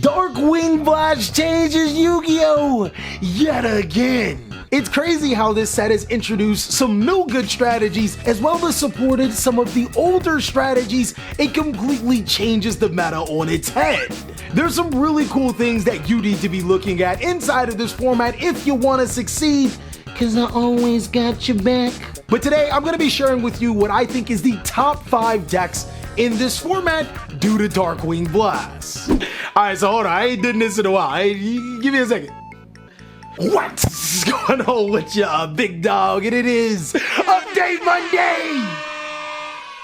Darkwing Blast changes Yu-Gi-Oh! Yet again. It's crazy how this set has introduced some new good strategies as well as supported some of the older strategies. It completely changes the meta on its head. There's some really cool things that you need to be looking at inside of this format if you want to succeed, cause I always got your back. But today I'm going to be sharing with you what I think is the top 5 decks in this format due to Darkwing Blast. Alright, so hold on, I ain't done this in a while. Hey, give me a second. What's going on with ya, big dog? And it is Update Monday!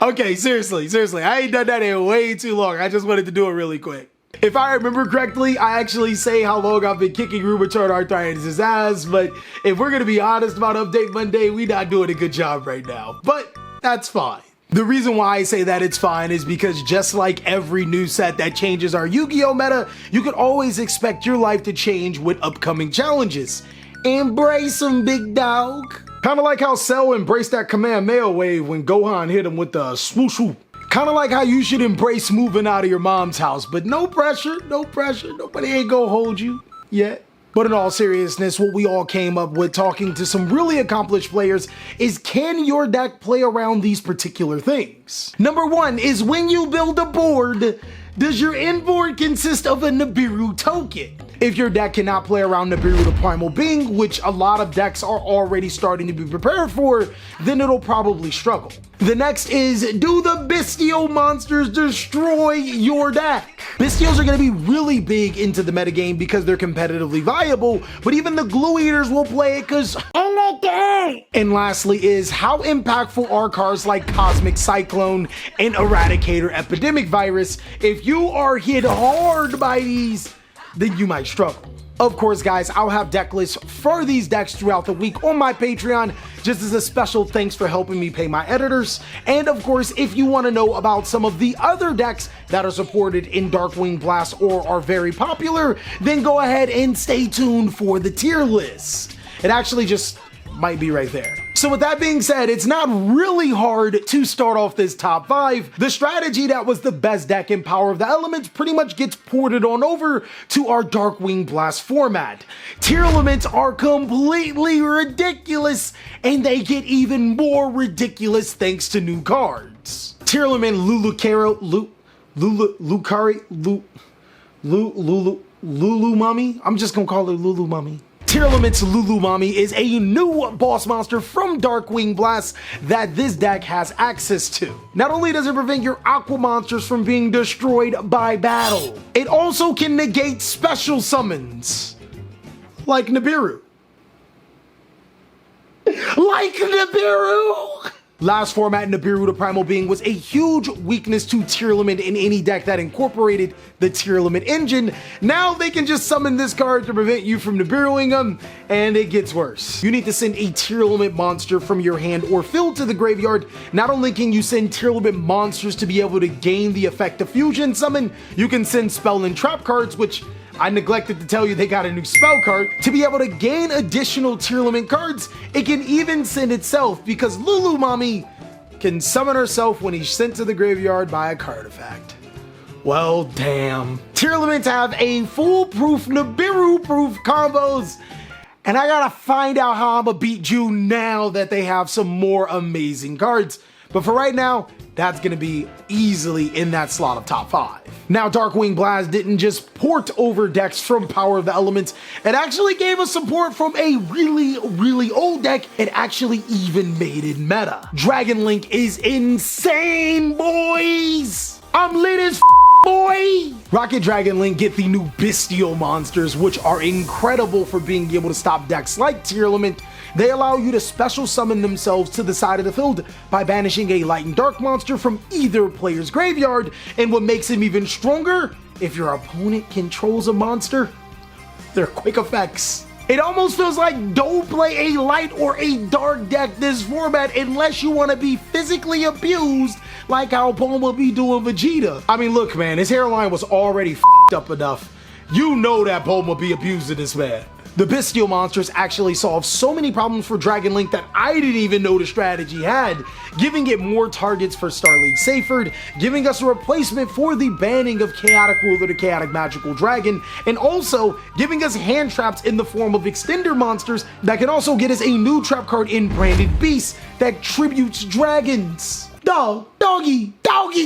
Okay, seriously, I ain't done that in way too long. I just wanted to do it really quick. If I remember correctly, I actually say how long I've been kicking rheumatoid arthritis' ass, but if we're gonna be honest about Update Monday, we not doing a good job right now. But that's fine. The reason why I say that it's fine is because just like every new set that changes our Yu-Gi-Oh meta, you could always expect your life to change with upcoming challenges. Embrace them, big dog. Kinda like how Cell embraced that Kamehameha wave when Gohan hit him with the swoosh swoop. Kinda like how you should embrace moving out of your mom's house, but no pressure, nobody ain't gonna hold you yet. But in all seriousness, what we all came up with talking to some really accomplished players is, can your deck play around these particular things? Number 1 is, when you build a board, does your inboard consist of a Nibiru token? If your deck cannot play around Nibiru the Primal Being, which a lot of decks are already starting to be prepared for, then it'll probably struggle. The next is, do the Bestial monsters destroy your deck? Bestials are going to be really big into the metagame because they're competitively viable, but even the Glue Eaters will play it because And lastly is, how impactful are cards like Cosmic Cyclone and Eradicator Epidemic Virus? If you are hit hard by these, then you might struggle. Of course, guys, I'll have deck lists for these decks throughout the week on my Patreon, just as a special thanks for helping me pay my editors. And of course, if you want to know about some of the other decks that are supported in Darkwing Blast or are very popular, then go ahead and stay tuned for the tier list. It actually just might be right there. So with that being said, it's not really hard to start off this top 5. The strategy that was the best deck in Power of the Elements pretty much gets ported on over to our Darkwing Blast format. Tier elements are completely ridiculous, and they get even more ridiculous thanks to new cards. Tier element Lulu Mummy? I'm just gonna call her Lulu Mummy. Tier Element's Lulu Mummy is a new boss monster from Darkwing Blast that this deck has access to. Not only does it prevent your aqua monsters from being destroyed by battle, it also can negate special summons, like Nibiru. Last format, Nibiru the Primal Being was a huge weakness to Tier Element in any deck that incorporated the Tier Element engine. Now they can just summon this card to prevent you from Nibiruing them, and it gets worse. You need to send a Tier Element monster from your hand or field to the graveyard. Not only can you send Tier Element monsters to be able to gain the effect of Fusion Summon, you can send spell and trap cards, which I neglected to tell you they got a new spell card. To be able to gain additional Tier Element cards, it can even send itself, because Lulu Mummy can summon herself when he's sent to the graveyard by a card effect. Well, damn. Tier Elements have a foolproof, Nibiru-proof combos, and I gotta find out how I'ma beat you now that they have some more amazing cards. But for right now, that's gonna be easily in that slot of top 5. Now, Darkwing Blast didn't just port over decks from Power of the Elements, it actually gave us support from a really old deck. It actually even made it meta. Dragon Link is insane, boys! I'm lit as boy! Rocket Dragon Link get the new Bestial monsters, which are incredible for being able to stop decks like Tier Element. They allow you to special summon themselves to the side of the field by banishing a light and dark monster from either player's graveyard, and what makes him even stronger, if your opponent controls a monster, they're quick effects. It almost feels like don't play a light or a dark deck this format unless you want to be physically abused like how Bulma be doing Vegeta. I mean, look, man, his hairline was already f***ed up enough. You know that Bulma be abusing this man. The Bestial monsters actually solve so many problems for Dragon Link that I didn't even know the strategy had, giving it more targets for Starlight Seyfried, giving us a replacement for the banning of Chaotic Ruler the Chaotic Magical Dragon, and also giving us hand traps in the form of extender monsters that can also get us a new trap card in Branded Beast that tributes dragons. Doggy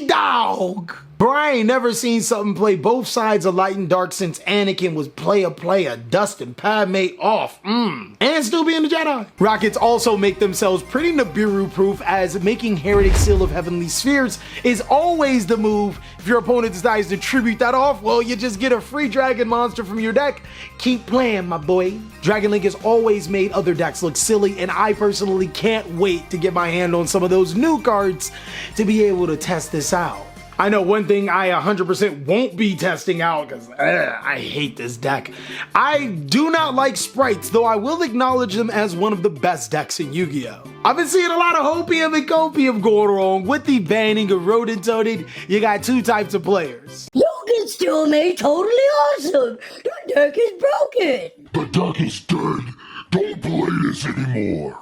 dog. Bro, I ain't never seen something play both sides of light and dark since Anakin was player, Dust and Padme off, and still being a Jedi. Rockets also make themselves pretty Nibiru proof, as making Heretic Seal of Heavenly Spheres is always the move. If your opponent decides to tribute that off, well, you just get a free dragon monster from your deck. Keep playing, my boy. Dragon Link has always made other decks look silly, and I personally can't wait to get my hand on some of those new cards to be able to test this out. I know one thing I 100% won't be testing out, because I hate this deck. I do not like sprites, though I will acknowledge them as one of the best decks in Yu-Gi-Oh! I've been seeing a lot of hopium and copium going wrong with the banning of Rodent-Toaded. You got two types of players. You can still make totally awesome. The deck is broken. The deck is dead. Don't play this anymore.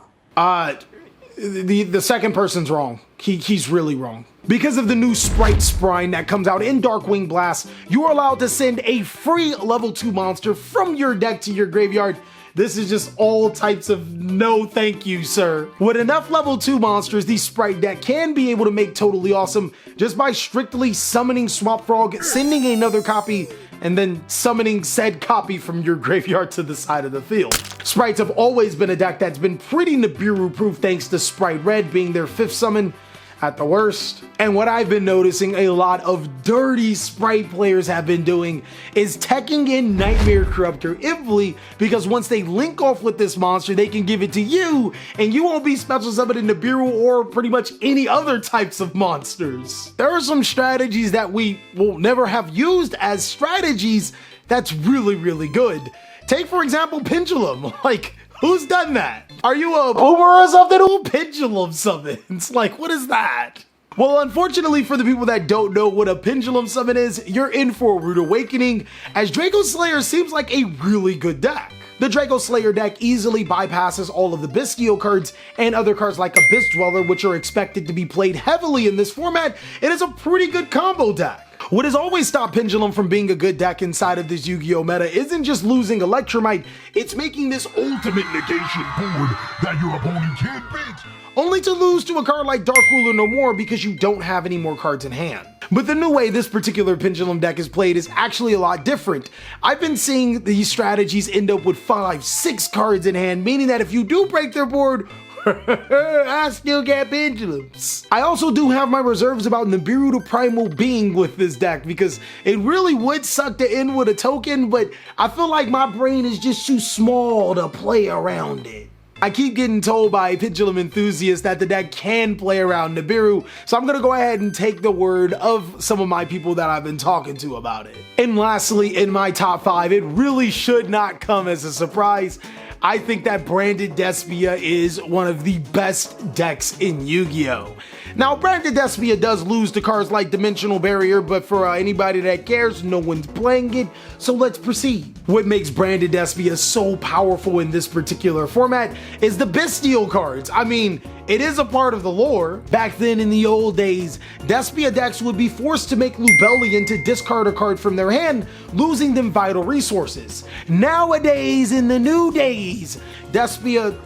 The second person's wrong. He's really wrong. Because of the new Sprite Sprine that comes out in Darkwing Blast, you are allowed to send a free level 2 monster from your deck to your graveyard. This is just all types of no thank you, sir. With enough level 2 monsters, the Sprite deck can be able to make totally awesome just by strictly summoning Swamp Frog, sending another copy, and then summoning said copy from your graveyard to the side of the field. Sprites have always been a deck that's been pretty Nibiru proof thanks to Sprite Red being their 5th summon at the worst. And what I've been noticing a lot of dirty Sprite players have been doing is teching in Nightmare Corruptor Ivli, because once they link off with this monster, they can give it to you, and you won't be special summoning Nibiru or pretty much any other types of monsters. There are some strategies that we will never have used as strategies that's really good. Take, for example, Pendulum. Like, who's done that? Are you a boomer or something? Who pendulum summons? Like, what is that? Well, unfortunately for the people that don't know what a pendulum summon is, you're in for a rude awakening, as Draco Slayer seems like a really good deck. The Draco Slayer deck easily bypasses all of the Bestial cards and other cards like Abyss Dweller, which are expected to be played heavily in this format. It is a pretty good combo deck. What has always stopped Pendulum from being a good deck inside of this Yu-Gi-Oh! Meta isn't just losing Electromite, it's making this ultimate negation board that your opponent can't beat, only to lose to a card like Dark Ruler no more because you don't have any more cards in hand. But the new way this particular Pendulum deck is played is actually a lot different. I've been seeing these strategies end up with 5-6 cards in hand, meaning that if you do break their board, I still get pendulums. I also do have my reserves about Nibiru the Primal Being with this deck, because it really would suck to end with a token, but I feel like my brain is just too small to play around it. I keep getting told by pendulum enthusiasts that the deck can play around Nibiru, so I'm gonna go ahead and take the word of some of my people that I've been talking to about it. And lastly, in my top 5, it really should not come as a surprise, I think that Branded Despia is one of the best decks in Yu-Gi-Oh! Now, Branded Despia does lose to cards like Dimensional Barrier, but for anybody that cares, no one's playing it, so let's proceed. What makes Branded Despia so powerful in this particular format is the Bestial cards. I mean, it is a part of the lore. Back then in the old days, Despia decks would be forced to make Lubellion to discard a card from their hand, losing them vital resources. Nowadays, in the new days, Despia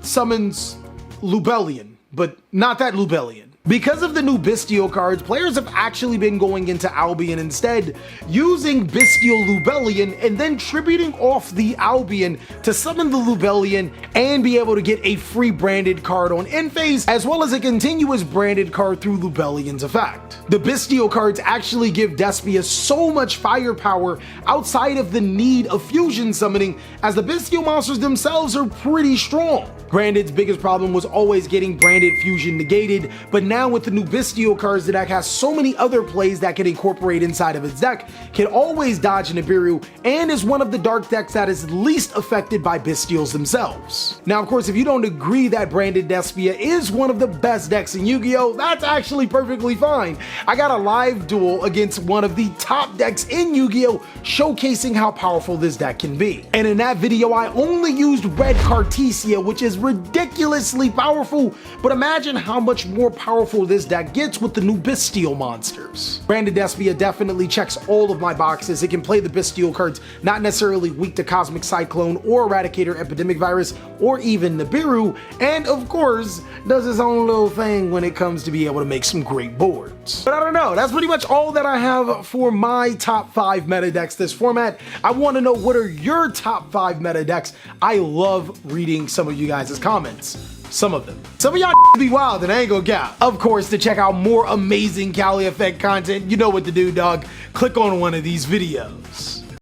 summons Lubellion, but not that Lubellion. Because of the new Bestial cards, players have actually been going into Albion instead, using Bestial Lubellion and then tributing off the Albion to summon the Lubellion and be able to get a free branded card on end phase, as well as a continuous branded card through Lubellion's effect. The Bestial cards actually give Despia so much firepower outside of the need of fusion summoning, as the Bestial monsters themselves are pretty strong. Branded's biggest problem was always getting branded fusion negated, but now with the new Bestial cards, the deck has so many other plays that can incorporate inside of its deck, can always dodge Nibiru, and is one of the dark decks that is least affected by Bestials themselves. Now, of course, if you don't agree that Branded Despia is one of the best decks in Yu-Gi-Oh!, that's actually perfectly fine. I got a live duel against one of the top decks in Yu-Gi-Oh! Showcasing how powerful this deck can be. And in that video, I only used Red Cartesia, which is ridiculously powerful, but imagine how much more powerful this deck gets with the new Bestial monsters. Branded Despia definitely checks all of my boxes. It can play the Bestial cards, not necessarily weak to Cosmic Cyclone or Eradicator Epidemic Virus or even Nibiru, and of course, does its own little thing when it comes to be able to make some great boards. But I don't know, that's pretty much all that I have for my top 5 meta decks this format. I want to know, what are your top 5 meta decks? I love reading some of you guys' comments. Some of them. Some of y'all be wild and I ain't gonna cap. Of course, to check out more amazing CaliEffect content, you know what to do, dog. Click on one of these videos.